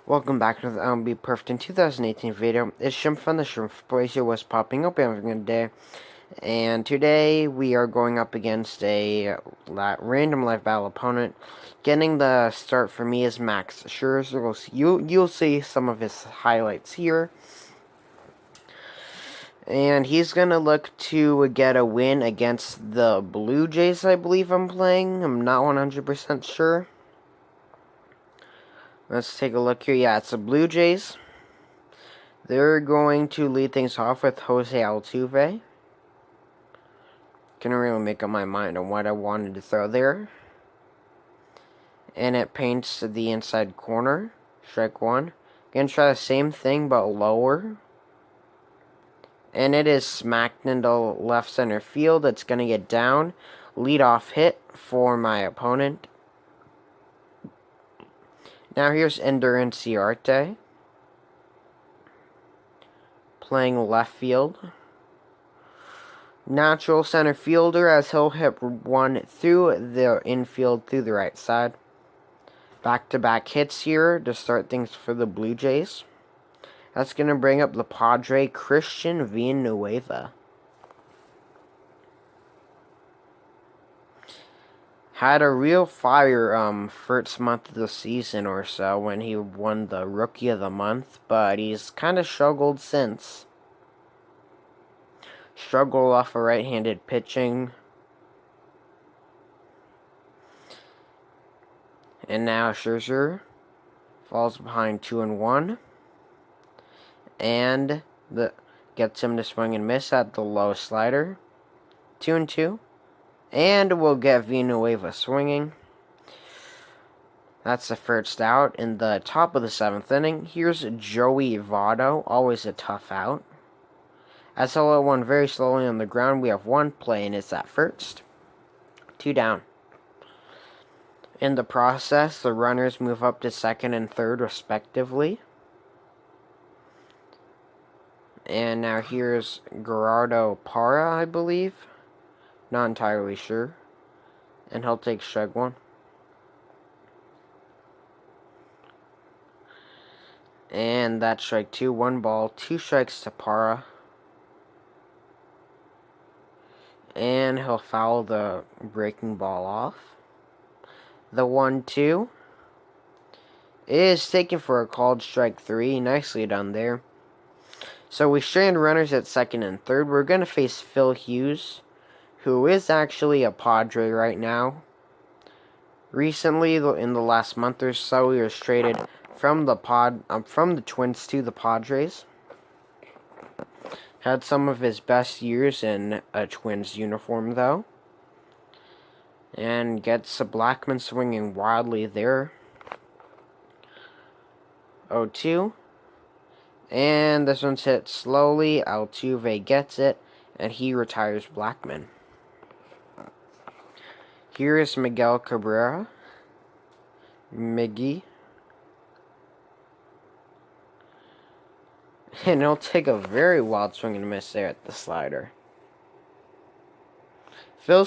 Welcome back to the Mlb Perfect in 2018 video. It's Schimpf from the Schimpf Blazer was popping up every day. And today we are going up against a random live battle opponent. Getting the start for me is Max Scherzer. You'll see some of his highlights here. And he's going to look to get a win against the Blue Jays, I believe I'm playing. I'm not 100% sure. Let's take a look here. Yeah, it's the Blue Jays. They're going to lead things off with Jose Altuve. Couldn't really make up my mind on what I wanted to throw there. And it paints the inside corner. Strike one. Gonna try the same thing but lower. And it is smacked into left center field. It's gonna get down. Leadoff hit for my opponent. Now here's Ender Inciarte playing left field. Natural center fielder, as he'll hit one through the infield through the right side. Back-to-back hits here to start things for the Blue Jays. That's going to bring up the Padre, Christian Villanueva. Had a real fire first month of the season or so when he won the Rookie of the Month, but he's kind of struggled since. Struggle off of right-handed pitching. And now Scherzer falls behind 2-1. And gets him to swing and miss at the low slider. 2-2. And we'll get Villanueva swinging. That's the first out in the top of the 7th inning. Here's Joey Votto, always a tough out. As he'll hit one very slowly on the ground, we have one play, and it's at first. 2 down. In the process, the runners move up to second and third, respectively. And now here's Gerardo Parra, I believe. Not entirely sure. And he'll take strike one. And that's strike two. 1 ball, 2 strikes to Parra. And he'll foul the breaking ball off. The 1-2 is taken for a called strike 3. Nicely done there. So we strand runners at second and third. We're going to face Phil Hughes, who is actually a Padre right now. Recently, in the last month or so, he was traded from the Twins to the Padres. Had some of his best years in a Twins uniform, though. And gets a Blackman swinging wildly there. 0-2. And this one's hit slowly. Altuve gets it, and he retires Blackman. Here is Miguel Cabrera. Miggy. And he'll take a very wild swing and miss there at the slider. Phil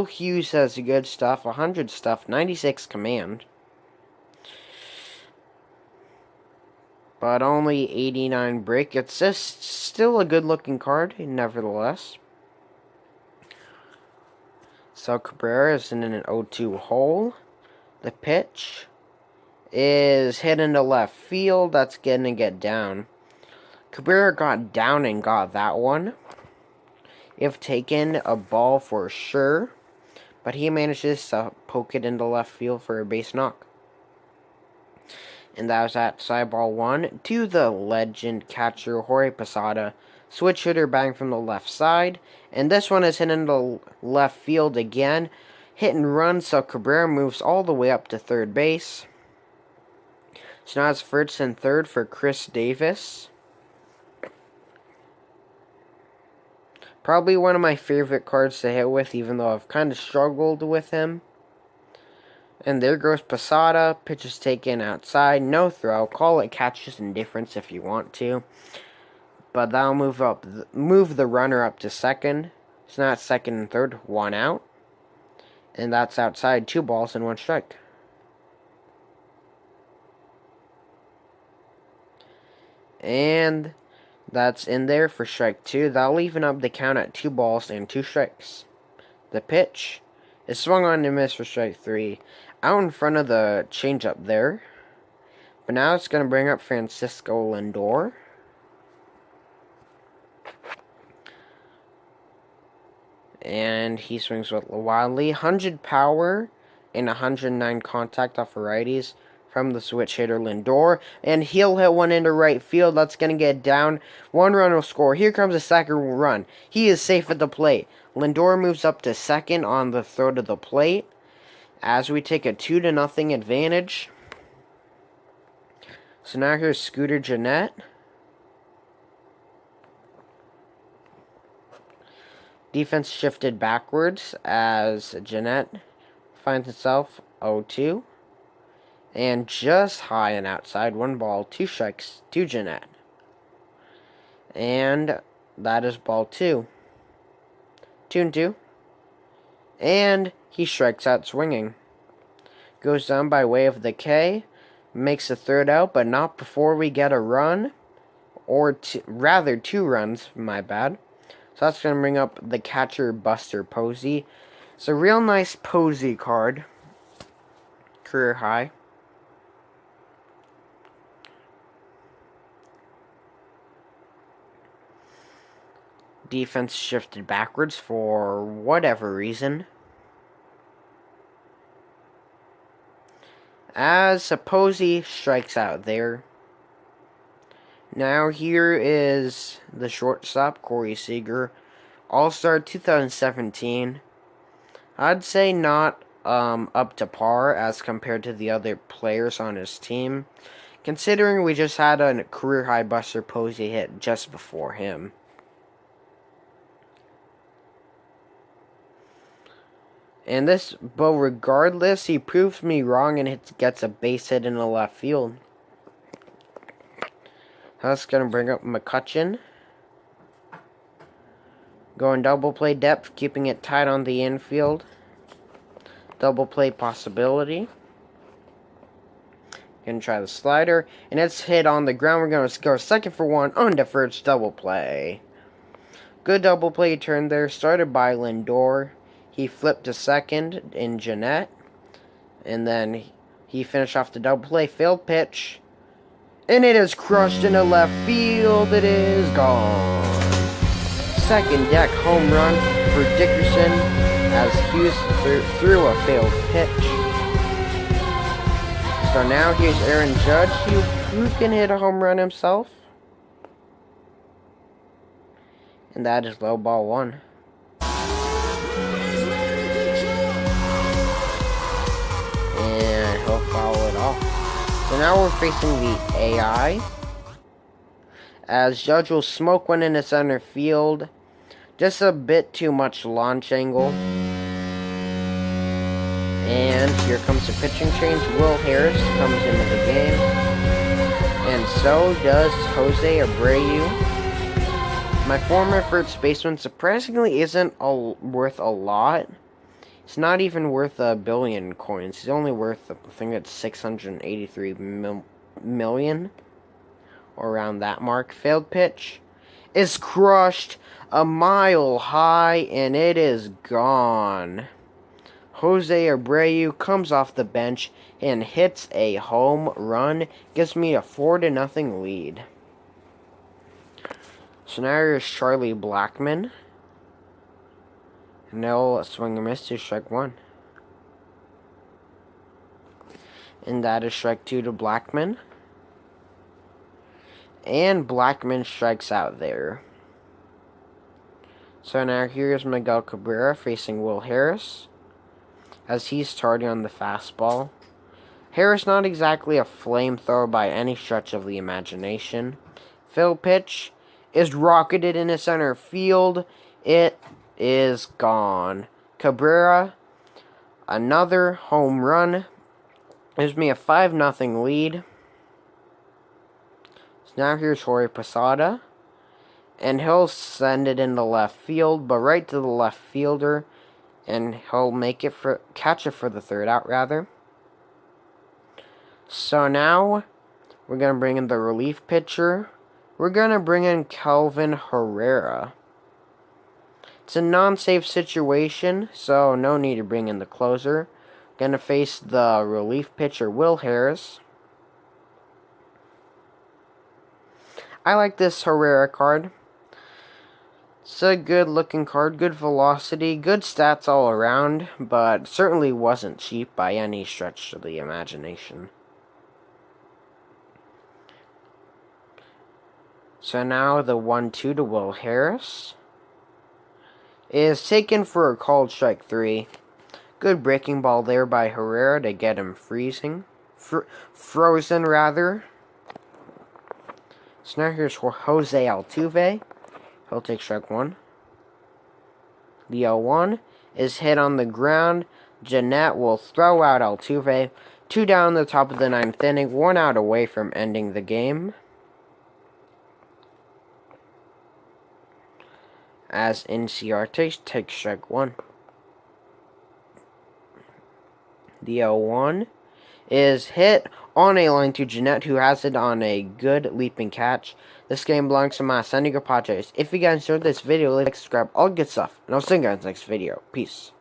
Hughes has good stuff. 100 stuff. 96 command. But only 89 break. It's just still a good looking card, nevertheless. So Cabrera is in an 0-2 hole. The pitch is hit into left field. That's going to get down. Cabrera got down and got that one. If taken, a ball for sure. But he manages to poke it into left field for a base knock. And that was at side ball 1 to the legend catcher Jorge Posada. Switch hitter bang from the left side. And this one is hit into left field again. Hit and run, so Cabrera moves all the way up to third base. So now it's first and third for Chris Davis. Probably one of my favorite cards to hit with, even though I've kind of struggled with him. And there goes Posada. Pitch is taken outside. No throw. Call it catcher's indifference if you want to. But that'll move the runner up to second. So now it's second and third. 1 out. And that's outside. 2 balls and 1 strike. And that's in there for strike 2. That'll even up the count at 2 balls and 2 strikes. The pitch is swung on and missed for strike 3. Out in front of the changeup there. But now it's going to bring up Francisco Lindor. And he swings with wildly. 100 power and 109 contact off varieties from the switch hitter Lindor. And he'll hit one into right field. That's going to get down. 1 run will score. Here comes a second run. He is safe at the plate. Lindor moves up to second on the throw to the plate as we take a 2-0 advantage. So now here's Scooter Gennett. Defense shifted backwards as Gennett finds himself 0-2. And just high and outside. 1 ball, 2 strikes to Gennett. And that is ball 2. 2-2. And he strikes out swinging. Goes down by way of the K. Makes the third out, but not before we get a run. Or rather 2 runs, my bad. So that's going to bring up the catcher Buster Posey. It's a real nice Posey card. Career high. Defense shifted backwards for whatever reason. As Posey strikes out there. Now here is the shortstop, Corey Seager. All-Star 2017. I'd say not up to par as compared to the other players on his team, considering we just had a career-high Buster Posey hit just before him. And but regardless, he proves me wrong and gets a base hit in the left field. That's going to bring up McCutchen. Going double play depth, keeping it tight on the infield. Double play possibility. Gonna try the slider. And it's hit on the ground. We're going to score second for 1 on the first double play. Good double play turn there. Started by Lindor. He flipped to second in Gennett. And then he finished off the double play. Failed pitch. And it is crushed into left field. It is gone. Second deck home run for Dickerson as Hughes threw a failed pitch. So now here's Aaron Judge, who can hit a home run himself. And that is low ball 1. And he'll foul it off. So now we're facing the AI. As Judge will smoke one into center field. Just a bit too much launch angle. And here comes the pitching change. Will Harris comes into the game. And so does Jose Abreu. My former first baseman surprisingly isn't worth a lot. It's not even worth $1 billion coins. He's only worth, I think it's 683 million. Or around that mark. Failed pitch is crushed a mile high, and it is gone. Jose Abreu comes off the bench and hits a home run. Gives me a 4-0 lead. So now here's Charlie Blackmon. And they'll swing and miss to strike 1. And that is strike 2 to Blackmon. And Blackmon strikes out there. So now here's Miguel Cabrera facing Will Harris, as he's starting on the fastball. Harris not exactly a flamethrower by any stretch of the imagination. Failed pitch is rocketed into center field. It is gone. Cabrera, another home run. Gives me a 5-0 lead. So now here's Jorge Posada. And he'll send it into left field, but right to the left fielder. And he'll catch it for the third out, rather. So now we're going to bring in the relief pitcher, we're going to bring in Kelvin Herrera. It's a non-safe situation, so no need to bring in the closer. Going to face the relief pitcher, Will Harris. I like this Herrera card. It's a good looking card, good velocity, good stats all around, but certainly wasn't cheap by any stretch of the imagination. So now the 1-2 to Will Harris is taken for a called strike 3. Good breaking ball there by Herrera to get him frozen rather. So now here's Jose Altuve. He'll take strike 1. The 0-1 is hit on the ground. Jeanette will throw out Altuve. 2 down the top of the 9th inning. 1 out away from ending the game. As Inciarte takes strike 1. The 0-1 is hit on a line to Jeanette, who has it on a good leaping catch. This game belongs to my San Diego Padres. If you guys enjoyed this video, like, subscribe, all good stuff. And I'll see you guys next video. Peace.